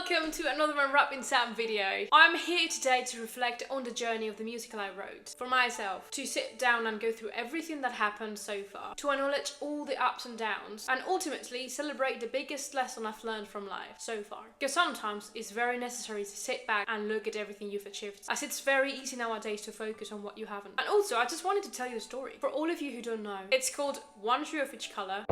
welcome to another Unwrapping Sam video. I'm here today to reflect on the journey of the musical I wrote for myself, to sit down and go through everything that happened so far, to acknowledge all the ups and downs, and ultimately celebrate the biggest lesson I've learned from life so far. Because sometimes it's very necessary to sit back and look at everything you've achieved, as it's very easy nowadays to focus on what you haven't. And also, I just wanted to tell you a story. For all of you who don't know, it's called One Shoe of Each Color.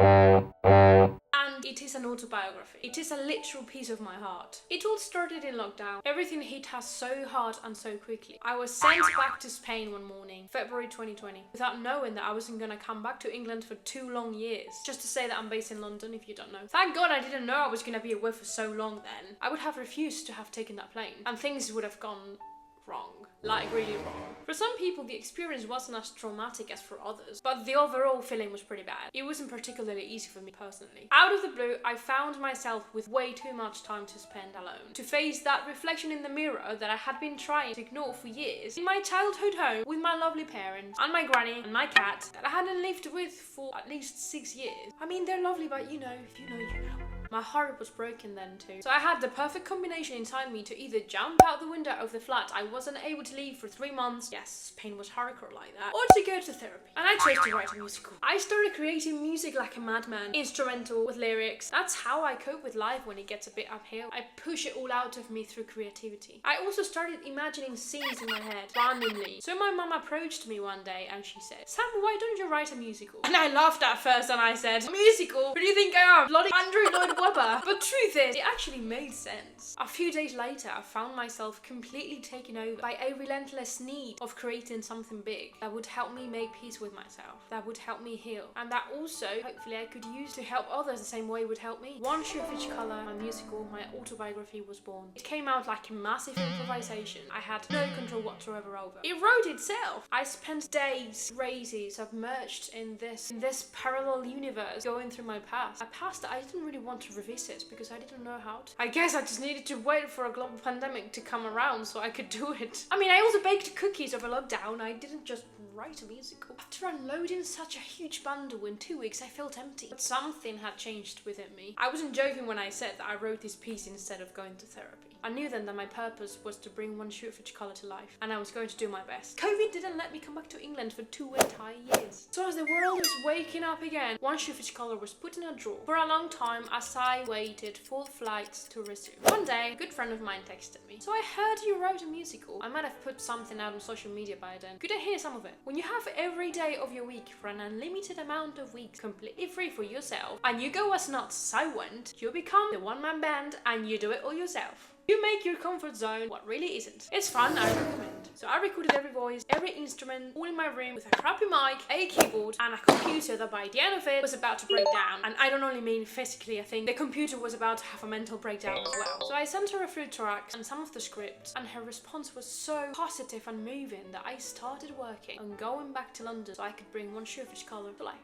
And it is an autobiography. It is a literal piece of my heart. It all started in lockdown. Everything hit us so hard and so quickly. I was sent back to Spain one morning, February 2020, without knowing that I wasn't gonna come back to England for 2 long years. Just to say that I'm based in London, if you don't know. Thank God I didn't know I was gonna be away for so long then. I would have refused to have taken that plane, and things would have gone wrong. Like, really wrong. For some people, the experience wasn't as traumatic as for others, but the overall feeling was pretty bad. It wasn't particularly easy for me personally. Out of the blue, I found myself with way too much time to spend alone, to face that reflection in the mirror that I had been trying to ignore for years, in my childhood home with my lovely parents, and my granny, and my cat, that I hadn't lived with for at least 6 years. I mean, they're lovely, but you know, if you know, you know. My heart was broken then too. So I had the perfect combination inside me to either jump out the window of the flat I wasn't able to leave for 3 months, yes, Spain was hardcore like that, or to go to therapy. And I chose to write a musical. I started creating music like a madman, instrumental with lyrics. That's how I cope with life when it gets a bit uphill. I push it all out of me through creativity. I also started imagining scenes in my head, randomly. So my mum approached me one day and she said, "Sam, why don't you write a musical?" And I laughed at first and I said, "A musical? Who do you think I am? Bloody Andrew Lloyd Webber." But truth is, it actually made sense. A few days later, I found myself completely taken over by a relentless need of creating something big that would help me make peace with myself, that would help me heal, and that also, hopefully, I could use to help others the same way it would help me. One Shoe of Each Color, my musical, my autobiography was born. It came out like a massive improvisation I had no control whatsoever over. It wrote itself. I spent days crazy, submerged in this parallel universe, going through my past. A past that I didn't really want to revisit because I didn't know how to. I guess I just needed to wait for a global pandemic to come around so I could do it. I mean, I also baked cookies over lockdown. I didn't just write a musical. After unloading such a huge bundle in 2 weeks, I felt empty. But something had changed within me. I wasn't joking when I said that I wrote this piece instead of going to therapy. I knew then that my purpose was to bring one shoe of each color to life, and I was going to do my best. COVID didn't let me come back to England for 2 entire years. So as the world was waking up again, one shoe of each color was put in a drawer for a long time as I waited for flights to resume. One day, a good friend of mine texted me, "So I heard you wrote a musical." I might have put something out on social media by then. Could I hear some of it? When you have every day of your week for an unlimited amount of weeks completely free for yourself, and you go as nuts as I went, you become the one-man band and you do it all yourself. You make your comfort zone what really isn't. It's fun, I recommend. So I recorded every voice, every instrument, all in my room with a crappy mic, a keyboard, and a computer that by the end of it was about to break down. And I don't only mean physically, I think the computer was about to have a mental breakdown as well. So I sent her a few tracks and some of the scripts, and her response was so positive and moving that I started working on going back to London so I could bring one shoe of each color to life.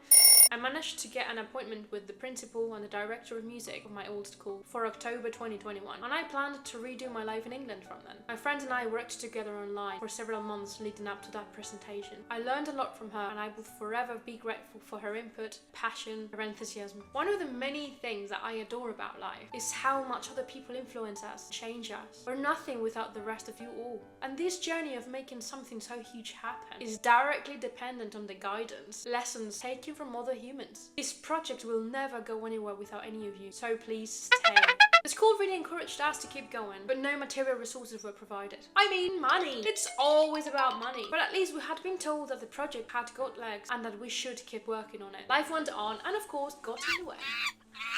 I managed to get an appointment with the principal and the director of music of my old school for October 2021, and I planned to redo my life in England from then. My friend and I worked together online for several months leading up to that presentation. I learned a lot from her, and I will forever be grateful for her input, passion, her enthusiasm. One of the many things that I adore about life is how much other people influence us, change us. We're nothing without the rest of you all. And this journey of making something so huge happen is directly dependent on the guidance, lessons taken from other humans. This project will never go anywhere without any of you, so please stay. The school really encouraged us to keep going, but no material resources were provided. I mean, money! It's always about money. But at least we had been told that the project had got legs and that we should keep working on it. Life went on and of course got in the way.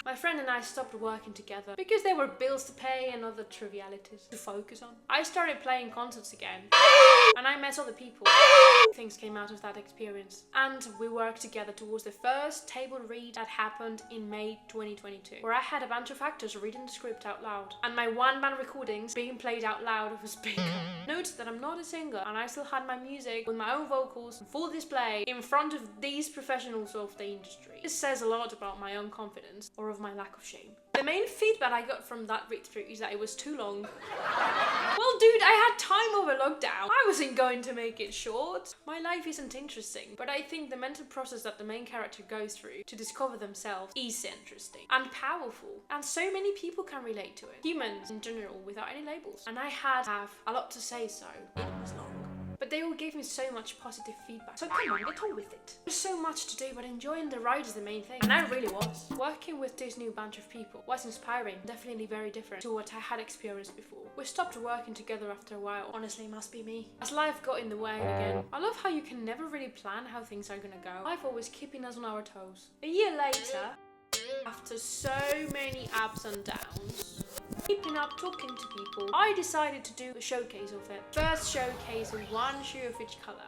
My friend and I stopped working together because there were bills to pay and other trivialities to focus on. I started playing concerts again, and I met other people. Things came out of that experience, and we worked together towards the first table read that happened in May 2022, where I had a bunch of actors reading the script out loud, and my one-man recordings being played out loud of a speaker. Note that I'm not a singer, and I still had my music with my own vocals, full display, in front of these professionals of the industry. This says a lot about my own confidence, or more of my lack of shame. The main feedback I got from that read through is that it was too long. Well, dude, I had time over lockdown. I wasn't going to make it short. My life isn't interesting, but I think the mental process that the main character goes through to discover themselves is interesting and powerful, and so many people can relate to it. Humans in general, without any labels. And I have a lot to say, so it was long. But they all gave me so much positive feedback. So come on, get on with it. There's so much to do, but enjoying the ride is the main thing. And I really was. Working with this new bunch of people was inspiring, definitely very different to what I had experienced before. We stopped working together after a while. Honestly, it must be me. As life got in the way again. I love how you can never really plan how things are gonna go. Life always keeping us on our toes. A year later, after so many ups and downs, keeping up, talking to people, I decided to do a showcase of it. First showcase in one shoe of each colour.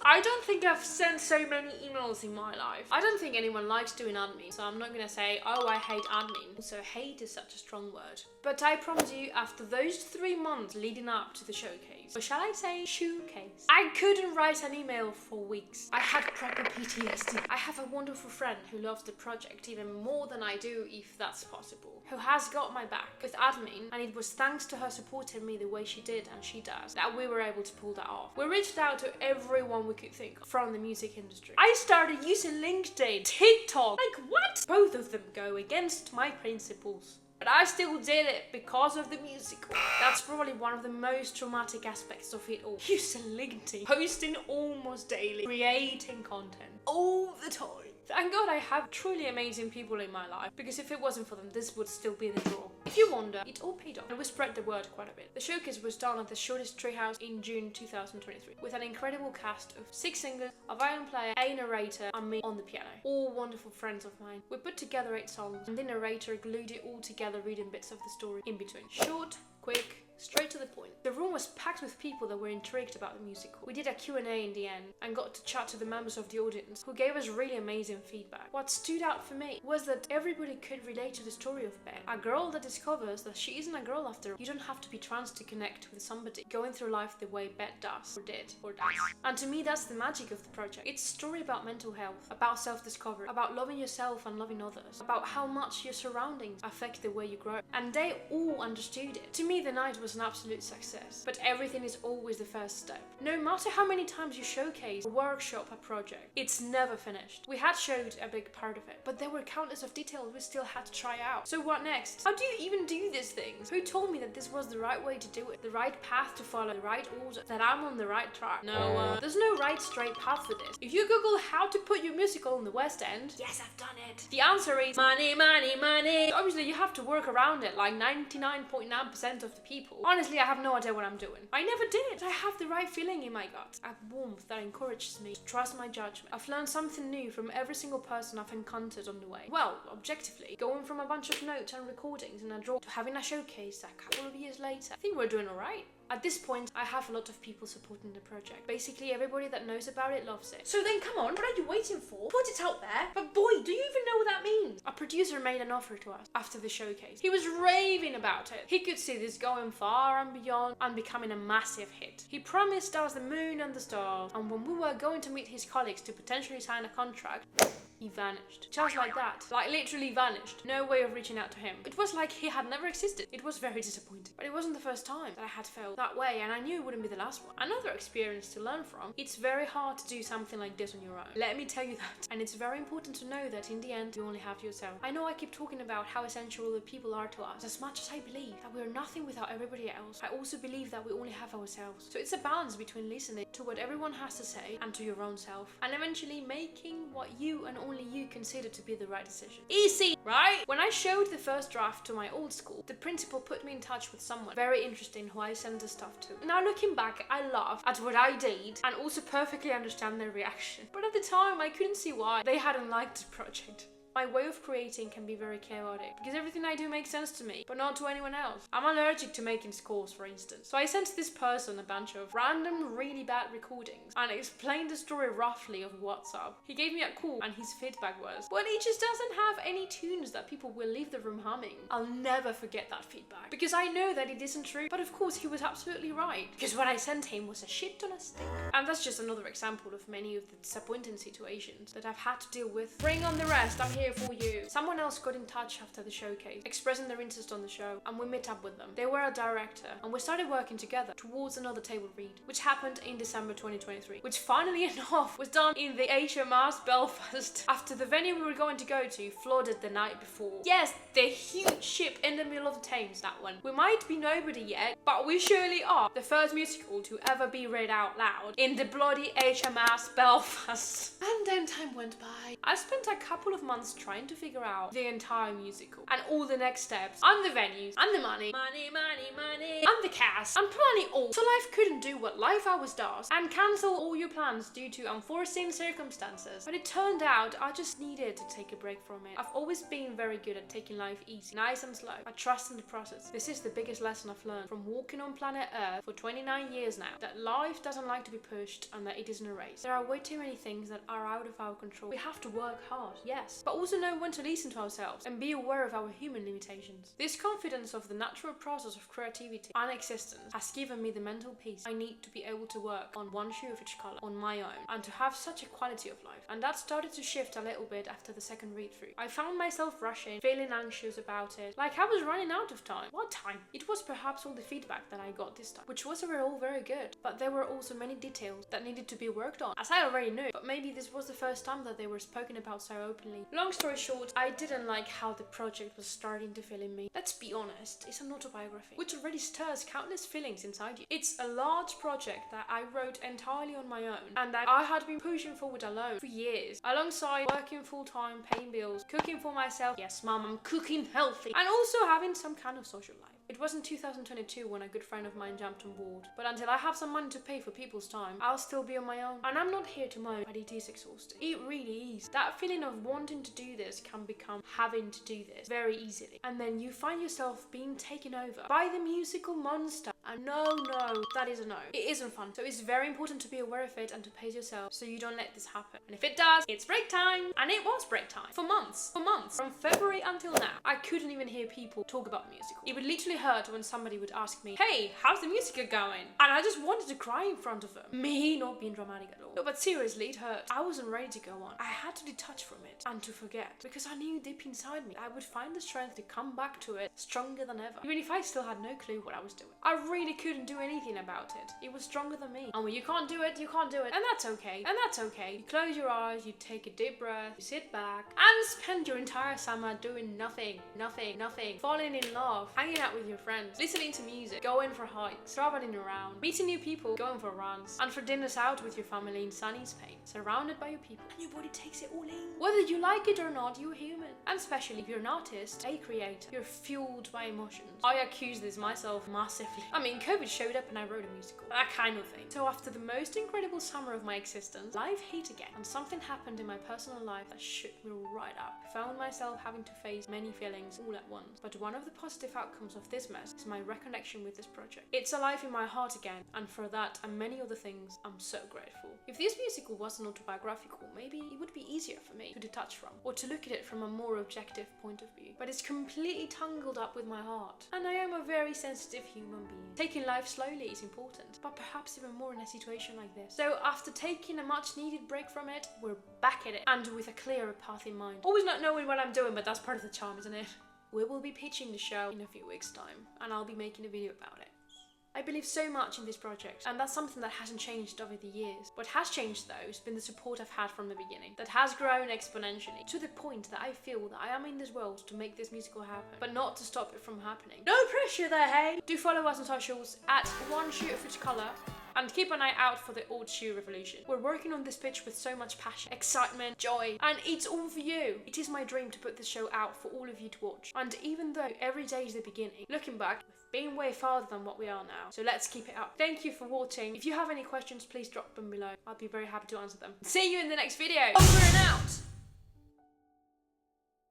I don't think I've sent so many emails in my life. I don't think anyone likes doing admin, so I'm not gonna say, oh, I hate admin. Also, hate is such a strong word. But I promise you, after those 3 months leading up to the showcase, or shall I say showcase, I couldn't write an email for weeks. I had proper PTSD. I have a wonderful friend who loves the project even more than I do, if that's possible, who has got my back with admin, and it was thanks to her supporting me the way she did and she does that we were able to pull that off. We reached out to everyone we could think of from the music industry. I started using LinkedIn, TikTok, like what? Both of them go against my principles. But I still did it because of the musical. That's probably one of the most traumatic aspects of it all. Using LinkedIn, posting almost daily, creating content all the time. Thank God I have truly amazing people in my life, because if it wasn't for them, this would still be the draw. If you wonder, it all paid off, and we spread the word quite a bit. The showcase was done at the Shortest Treehouse in June 2023, with an incredible cast of 6 singers, a violin player, a narrator, and me on the piano. All wonderful friends of mine. We put together 8 songs, and the narrator glued it all together, reading bits of the story in between. Short, quick, straight to the point. The room was packed with people that were intrigued about the musical. We did a Q&A in the end and got to chat to the members of the audience, who gave us really amazing feedback. What stood out for me was that everybody could relate to the story of Beth, a girl that discovers that she isn't a girl after all. You don't have to be trans to connect with somebody going through life the way Beth does, or did, or does. And to me, that's the magic of the project. It's a story about mental health, about self-discovery, about loving yourself and loving others, about how much your surroundings affect the way you grow. And they all understood it. To me, the night was an absolute success, but everything is always the first step. No matter how many times you showcase, workshop a project, it's never finished. We had showed a big part of it, but there were countless of details we still had to try out. So what next? How do you even do these things? Who told me that this was the right way to do it? The right path to follow, the right order, that I'm on the right track? No, there's no right straight path for this. If you Google how to put your musical in the West End, yes, I've done it. The answer is money, money, money. Obviously, you have to work around it like 99.9% of the people. Honestly, I have no idea what I'm doing. I never did. I have the right feeling in my gut. A warmth that encourages me to trust my judgment. I've learned something new from every single person I've encountered on the way. Well, objectively, going from a bunch of notes and recordings in a drawer to having a showcase a couple of years later, I think we're doing alright. At this point, I have a lot of people supporting the project. Basically, everybody that knows about it loves it. So then come on, what are you waiting for? Put it out there. But boy, do you even know what that means? A producer made an offer to us after the showcase. He was raving about it. He could see this going far and beyond and becoming a massive hit. He promised us the moon and the stars, and when we were going to meet his colleagues to potentially sign a contract, he vanished. Just like that. Like literally vanished. No way of reaching out to him. It was like he had never existed. It was very disappointing. But it wasn't the first time that I had felt that way, and I knew it wouldn't be the last one. Another experience to learn from. It's very hard to do something like this on your own. Let me tell you that. And it's very important to know that in the end, you only have yourself. I know I keep talking about how essential the people are to us. As much as I believe that we're nothing without everybody else, I also believe that we only have ourselves. So it's a balance between listening to what everyone has to say and to your own self, and eventually making what you and only you consider to be the right decision. Easy, right? When I showed the first draft to my old school, the principal put me in touch with someone very interesting who I sent the stuff to. Now looking back, I laugh at what I did and also perfectly understand their reaction. But at the time, I couldn't see why they hadn't liked the project. My way of creating can be very chaotic, because everything I do makes sense to me, but not to anyone else. I'm allergic to making scores, for instance. So I sent this person a bunch of random, really bad recordings and explained the story roughly of what's up. He gave me a call and his feedback was, well, it just doesn't have any tunes that people will leave the room humming. I'll never forget that feedback, because I know that it isn't true, but of course he was absolutely right, because what I sent him was a shit on a stick. And that's just another example of many of the disappointing situations that I've had to deal with. Bring on the rest, I'm here here for you. Someone else got in touch after the showcase, expressing their interest on the show, and we met up with them. They were a director, and we started working together towards another table read, which happened in December 2023, which funnily enough was done in the HMS Belfast after the venue we were going to go to flooded the night before. Yes, the huge ship in the middle of the Thames, that one. We might be nobody yet, but we surely are the first musical to ever be read out loud in the bloody HMS Belfast. And then time went by. I spent a couple of months trying to figure out the entire musical and all the next steps and the venues and the money and the cast and planning all. So life couldn't do what life always does and cancel all your plans due to unforeseen circumstances. But it turned out I just needed to take a break from it. I've always been very good at taking life easy, nice and slow. I trust in the process. This is the biggest lesson I've learned from walking on planet Earth for 29 years now, that life doesn't like to be pushed and that it isn't a race. There are way too many things that are out of our control. We have to work hard, yes, but also know when to listen to ourselves and be aware of our human limitations. This confidence of the natural process of creativity and existence has given me the mental peace I need to be able to work on one shoe of each colour on my own and to have such a quality of life. And that started to shift a little bit after the second read through. I found myself rushing, feeling anxious about it, like I was running out of time. What time? It was perhaps all the feedback that I got this time, which was overall very good, but there were also many details that needed to be worked on, as I already knew, but maybe this was the first time that they were spoken about so openly. Long story short, I didn't like how the project was starting to feel in me. Let's be honest, it's an autobiography, which already stirs countless feelings inside you. It's a large project that I wrote entirely on my own, and that I had been pushing forward alone for years, alongside working full-time, paying bills, cooking for myself, yes mum, I'm cooking healthy, and also having some kind of social life. It was in 2022 when a good friend of mine jumped on board, but until I have some money to pay for people's time, I'll still be on my own. And I'm not here to moan, but it is exhausting. It really is. That feeling of wanting to do this can become having to do this very easily. And then you find yourself being taken over by the musical monster. And no, that is a no. It isn't fun. So it's very important to be aware of it and to pace yourself so you don't let this happen. And if it does, it's break time. And it was break time. For months. From February until now, I couldn't even hear people talk about musical. It would literally hurt when somebody would ask me, hey, how's the musical going? And I just wanted to cry in front of them. Me not being dramatic at all. No, but seriously, it hurt. I wasn't ready to go on. I had to detach from it and to forget, because I knew deep inside me I would find the strength to come back to it stronger than ever, even if I still had no clue what I was doing. I really couldn't do anything about it. It was stronger than me. And when you can't do it, you can't do it. And that's okay. And that's okay. You close your eyes, you take a deep breath, you sit back, and spend your entire summer doing nothing. Falling in love, hanging out with your friends, listening to music, going for hikes, traveling around, meeting new people, going for runs, and for dinners out with your family in sunny Spain, surrounded by your people, and your body takes it all in. Whether you like it or not, you're human. And especially if you're an artist, a creator, you're fueled by emotions. I accuse this myself massively. I mean, COVID showed up and I wrote a musical. That kind of thing. So after the most incredible summer of my existence, life hit again, and something happened in my personal life that shook me right up. I found myself having to face many feelings all at once. But one of the positive outcomes of this mess is my reconnection with this project. It's alive in my heart again, and for that and many other things, I'm so grateful. If this musical wasn't autobiographical, maybe it would be easier for me to detach from, or to look at it from a more objective point of view. But it's completely tangled up with my heart, and I am a very sensitive human being. Taking life slowly is important, but perhaps even more in a situation like this. So after taking a much needed break from it, we're back at it, and with a clearer path in mind. Always not knowing what I'm doing, but that's part of the charm, isn't it? We will be pitching the show in a few weeks' time, and I'll be making a video about it. I believe so much in this project, and that's something that hasn't changed over the years. What has changed though has been the support I've had from the beginning, that has grown exponentially, to the point that I feel that I am in this world to make this musical happen, but not to stop it from happening. No pressure there, hey! Do follow us on socials at one shoe of each colour, and keep an eye out for the old shoe revolution. We're working on this pitch with so much passion, excitement, joy, and it's all for you. It is my dream to put this show out for all of you to watch. And even though every day is the beginning, looking back, we've been way farther than what we are now. So let's keep it up. Thank you for watching. If you have any questions, please drop them below. I'll be very happy to answer them. See you in the next video. Over and out.